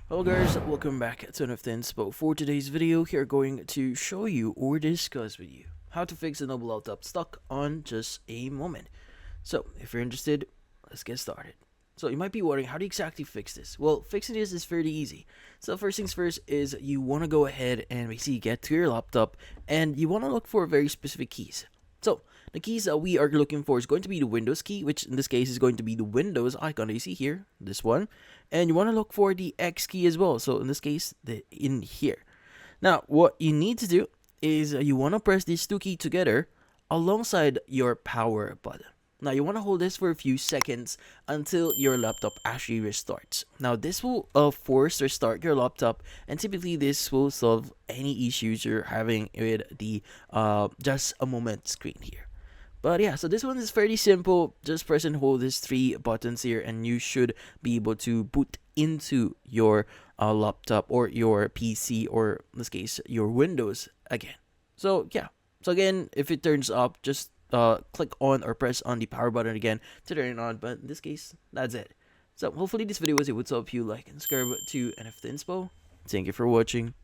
Hello guys, welcome back to another inspo. For today's video, we are going to show you or discuss with you how to fix a Lenovo laptop stuck on just a moment. So, if you're interested, let's get started. So, you might be wondering, how do you exactly fix this? Well, fixing this is fairly easy. So, first things first is you want to go ahead and basically get to your laptop and you want to look for very specific keys. So, the keys that we are looking for is going to be the Windows key, which in this case is going to be the Windows icon that you see here, this one. And you want to look for the X key as well. So, in this case, in here. Now, what you need to do is you want to press these two keys together alongside your power button. Now, you want to hold this for a few seconds until your laptop actually restarts. Now, this will force restart your laptop, and typically this will solve any issues you're having with the just a moment screen here. But yeah, so this one is fairly simple. Just press and hold these three buttons here, and you should be able to boot into your laptop or your PC, or in this case, your Windows again. So yeah, so again, if it turns up, just click on or press on the power button again to turn it on. But in this case, that's it. So hopefully this video was able to help you. Like and subscribe to NFT Inspo. Thank you for watching.